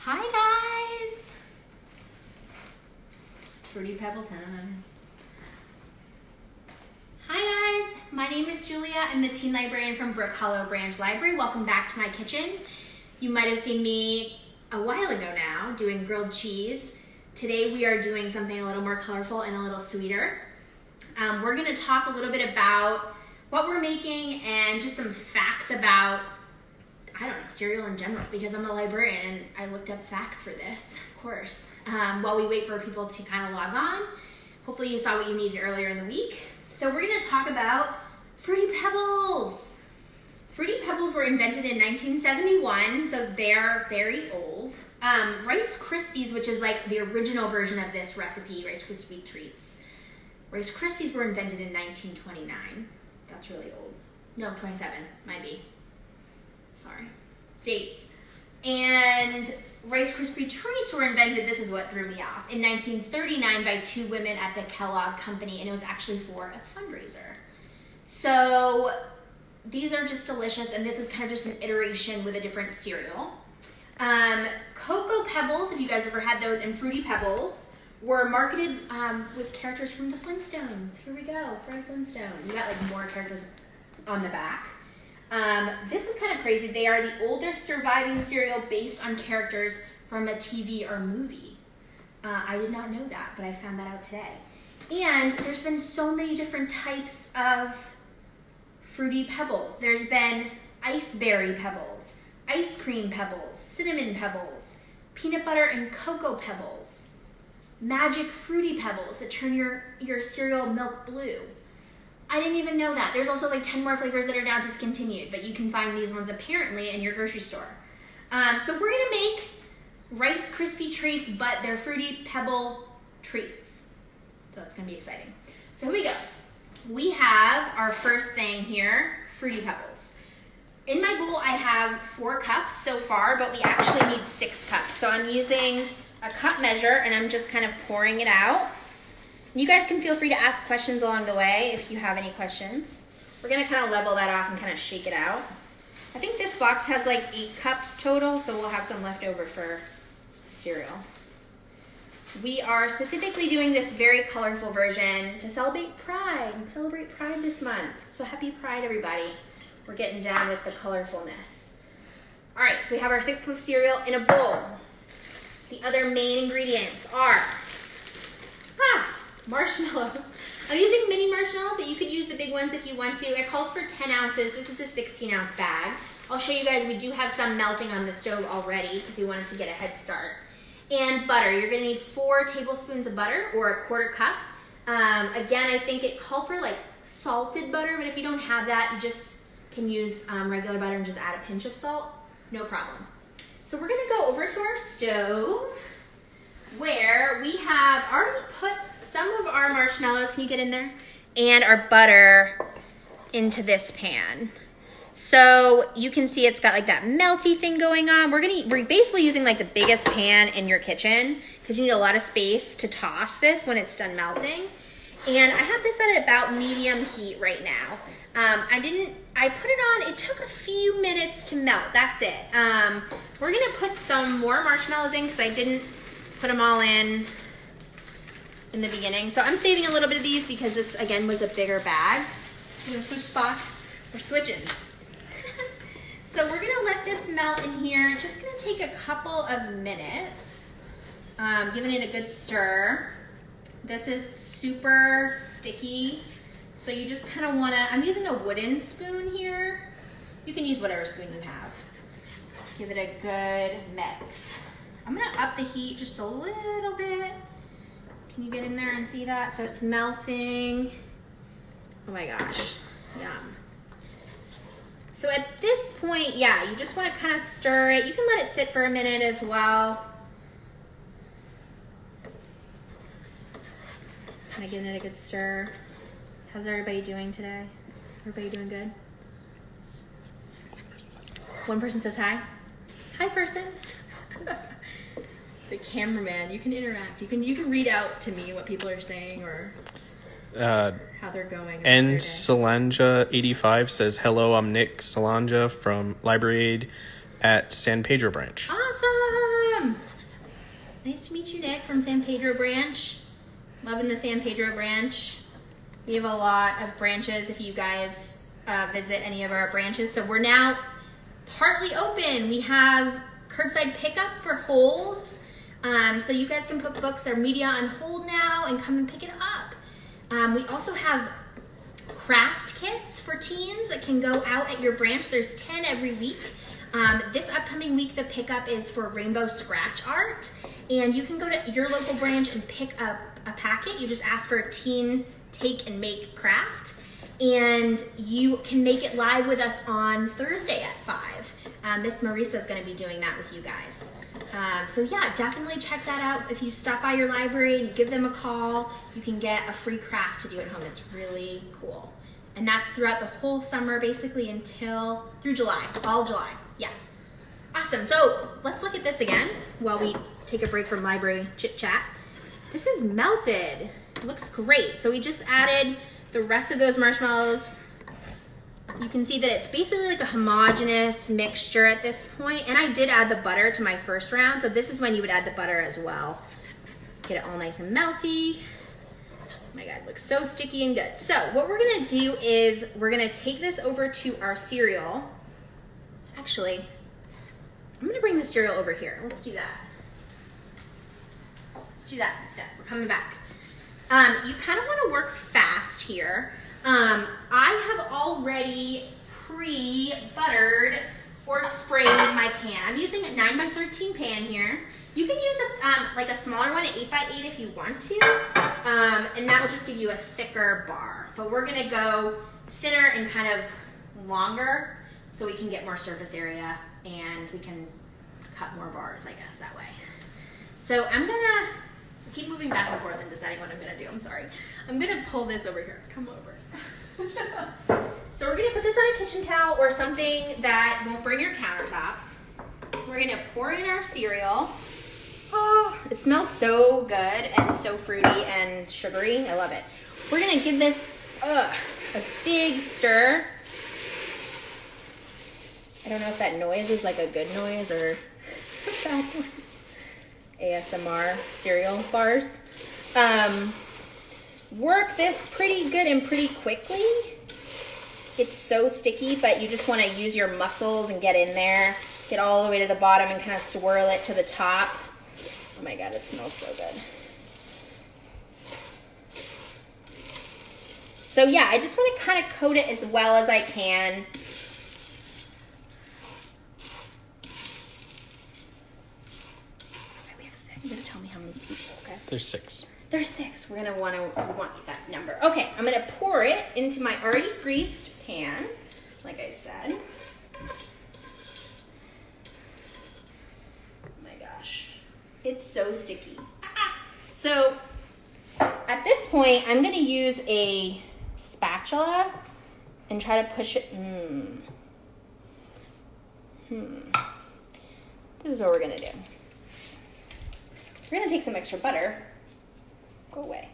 Hi guys! It's Fruity Pebble time. Hi guys! My name is Julia. I'm the teen librarian from Brook Hollow Branch Library. Welcome back to my kitchen. You might have seen me a while ago now doing grilled cheese. Today we are doing something a little more colorful and a little sweeter. We're going to talk a little bit about what we're making and just some facts about, I don't know, cereal in general, because I'm a librarian and I looked up facts for this, of course, while we wait for people to kind of log on. Hopefully you saw what you needed earlier in the week. So we're going to talk about Fruity Pebbles. Fruity Pebbles were invented in 1971, so they're very old. Rice Krispies, which is like the original version of this recipe, Rice Krispie treats. Rice Krispies were invented in 1929. That's really old. No, 27, might be. Sorry. Dates. And Rice Krispie treats were invented, this is what threw me off, in 1939 by two women at the Kellogg Company, and it was actually for a fundraiser. So these are just delicious, and this is kind of just an iteration with a different cereal. Cocoa Pebbles, if you guys ever had those, and Fruity Pebbles were marketed with characters from the Flintstones. Here we go, Fred Flintstone. You got like more characters on the back. This is kind of crazy. They are the oldest surviving cereal based on characters from a TV or movie. I did not know that, but I found that out today. And there's been so many different types of Fruity Pebbles. There's been ice berry pebbles, ice cream pebbles, cinnamon pebbles, peanut butter and cocoa pebbles, magic fruity pebbles that turn your cereal milk blue. I didn't even know that. There's also like 10 more flavors that are now discontinued, but you can find these ones apparently in your grocery store. So we're gonna make Rice Krispie treats, but they're Fruity Pebble treats. So it's gonna be exciting. So here we go. We have our first thing here, Fruity Pebbles. In my bowl, I have 4 cups so far, but we actually need 6 cups. So I'm using a cup measure and I'm just kind of pouring it out. You guys can feel free to ask questions along the way if you have any questions. We're gonna kind of level that off and kind of shake it out. I think this box has like 8 cups total, so we'll have some left over for cereal. We are specifically doing this very colorful version to celebrate Pride. Celebrate Pride this month. So happy Pride, everybody. We're getting down with the colorfulness. All right, so we have our 6 cups of cereal in a bowl. The other main ingredients are marshmallows. I'm using mini marshmallows, but you could use the big ones if you want to. It calls for 10 ounces. This is a 16-ounce bag. I'll show you guys, we do have some melting on the stove already because we wanted to get a head start. And butter. You're gonna need 4 tablespoons of butter or a quarter cup. Again, I think it called for like salted butter, but if you don't have that, you just can use regular butter and just add a pinch of salt. No problem. So we're gonna go over to our stove where we have already put some of our marshmallows, can you get in there? And our butter into this pan. So you can see it's got like that melty thing going on. We're basically using like the biggest pan in your kitchen because you need a lot of space to toss this when it's done melting. And I have this at about medium heat right now. I put it on, it took a few minutes to melt, that's it. We're gonna put some more marshmallows in because I didn't put them all in the beginning. So I'm saving a little bit of these because this, again, was a bigger bag. We're gonna switch spots. We're switching. So we're gonna let this melt in here. It's just gonna take a couple of minutes. Giving it a good stir. This is super sticky. So you just kind of wanna, I'm using a wooden spoon here. You can use whatever spoon you have. Give it a good mix. I'm gonna up the heat just a little bit. Can you get in there and see that? So it's melting. Oh my gosh, yum. So at this point, yeah, you just wanna kind of stir it. You can let it sit for a minute as well. Kind of giving it a good stir. How's everybody doing today? Everybody doing good? One person says hi. Hi, person. The cameraman, you can interact. You can read out to me what people are saying or how they're going. And Solange85 says, hello, I'm Nick Solange from Library Aid at San Pedro branch. Awesome. Nice to meet you, Nick, from San Pedro branch. Loving the San Pedro branch. We have a lot of branches if you guys visit any of our branches. So we're now partly open. We have curbside pickup for holds. So you guys can put books or media on hold now and come and pick it up. We also have craft kits for teens that can go out at your branch. There's 10 every week. This upcoming week, the pickup is for rainbow scratch art. And you can go to your local branch and pick up a packet. You just ask for a teen take and make craft. And you can make it live with us on Thursday at 5. Miss Marisa is going to be doing that with you guys. So yeah, definitely check that out. If you stop by your library and give them a call, you can get a free craft to do at home. It's really cool. And that's throughout the whole summer, basically through July, all July. Yeah. Awesome. So let's look at this again while we take a break from library chit chat. This is melted. It looks great. So we just added the rest of those marshmallows. You can see that it's basically like a homogeneous mixture at this point. And I did add the butter to my first round. So this is when you would add the butter as well. Get it all nice and melty. Oh my God, it looks so sticky and good. So what we're gonna do is we're gonna take this over to our cereal. Actually, I'm gonna bring the cereal over here. Let's do that. Let's do that instead. We're coming back. You kind of want to work fast here. I have already pre-buttered or sprayed my pan. I'm using a 9x13 pan here. You can use like a smaller one, an 8x8 if you want to, and that will just give you a thicker bar. But we're gonna go thinner and kind of longer so we can get more surface area and we can cut more bars, I guess, that way. So I'm gonna keep moving back and forth and deciding what I'm gonna do. I'm sorry. I'm gonna pull this over here. Come over. So we're gonna put this on a kitchen towel or something that won't burn your countertops. We're gonna pour in our cereal. Oh, it smells so good and so fruity and sugary. I love it. We're gonna give this a big stir. I don't know if that noise is like a good noise or a bad noise. ASMR cereal bars. Work this pretty good and pretty quickly. It's so sticky, but you just want to use your muscles and get in there. Get all the way to the bottom and kind of swirl it to the top. Oh my God, it smells so good. So yeah, I just want to kind of coat it as well as I can. You're gonna tell me how many people, okay? There's 6. There's 6. We're gonna want that number. Okay, I'm gonna pour it into my already greased pan, like I said. Oh my gosh, it's so sticky. So at this point, I'm gonna use a spatula and try to push it. This is what we're gonna do. We're gonna take some extra butter, go away,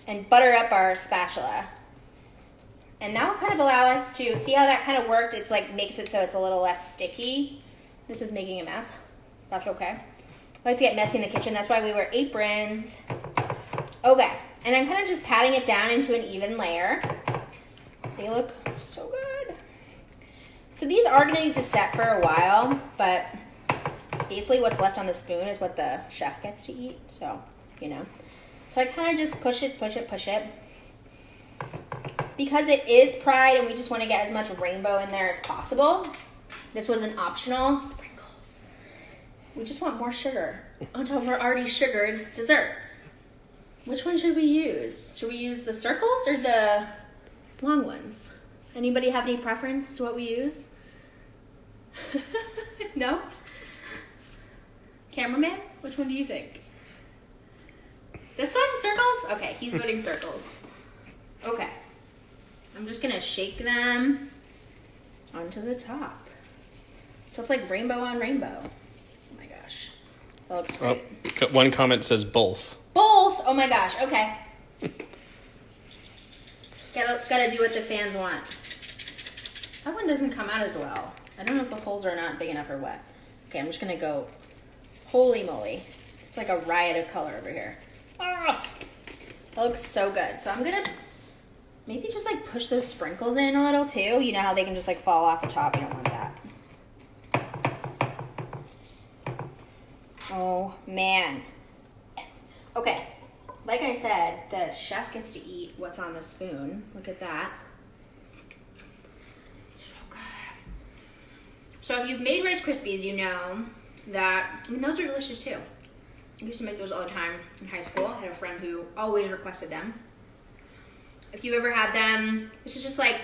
and butter up our spatula. And that will kind of allow us to, see how that kind of worked? It's like makes it so it's a little less sticky. This is making a mess. That's okay. I like to get messy in the kitchen. That's why we wear aprons. Okay, and I'm kind of just patting it down into an even layer. They look so good. So these are gonna need to set for a while, but basically what's left on the spoon is what the chef gets to eat, so, you know. So I kind of just push it. Because it is Pride and we just want to get as much rainbow in there as possible, this was an optional sprinkles. We just want more sugar on top of our already sugared dessert. Which one should we use? Should we use the circles or the long ones? Anybody have any preference to what we use? No? Cameraman, which one do you think? This one, circles? Okay, he's voting circles. Okay. I'm just gonna shake them onto the top. So it's like rainbow on rainbow. Oh my gosh. That looks great. Oh, one comment says both. Both? Oh my gosh, okay. Gotta do what the fans want. That one doesn't come out as well. I don't know if the holes are not big enough or what. Okay, I'm just gonna go, holy moly. It's like a riot of color over here. Ah, that looks so good. So I'm gonna maybe just like push those sprinkles in a little too. You know how they can just like fall off the top. You don't want that. Oh man. Okay, like I said, the chef gets to eat what's on the spoon. Look at that. So good. So if you've made Rice Krispies, you know that, I mean, those are delicious too. I used to make those all the time in high school. I had a friend who always requested them. If you've ever had them, this is just like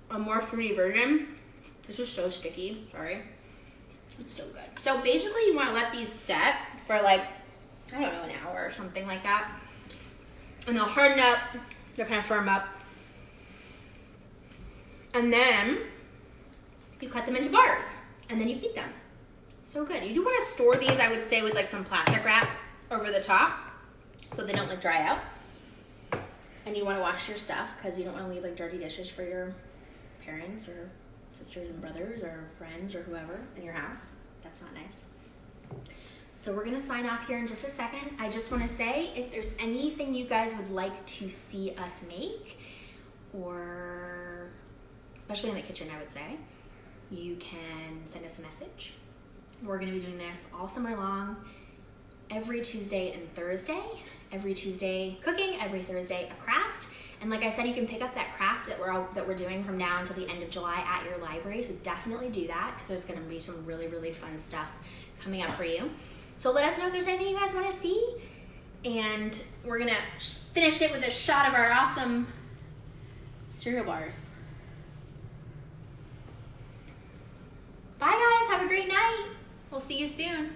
a more fruity version. This is so sticky, sorry. It's so good. So basically you want to let these set for like, I don't know, an hour or something like that. And they'll harden up, they'll kind of firm up. And then you cut them into bars and then you eat them. So good. You do want to store these, I would say, with like some plastic wrap over the top so they don't like dry out. And you want to wash your stuff because you don't want to leave like dirty dishes for your parents or sisters and brothers or friends or whoever in your house. That's not nice. So we're gonna sign off here in just a second. I just want to say, if there's anything you guys would like to see us make, or especially in the kitchen, I would say, you can send us a message. We're gonna be doing this all summer long, every Tuesday and Thursday. Every Tuesday cooking, every Thursday a craft. And like I said, you can pick up that craft that we're doing from now until the end of July at your library. So definitely do that because there's going to be some really, really fun stuff coming up for you. So let us know if there's anything you guys want to see. And we're going to finish it with a shot of our awesome cereal bars. Bye guys, have a great night. We'll see you soon.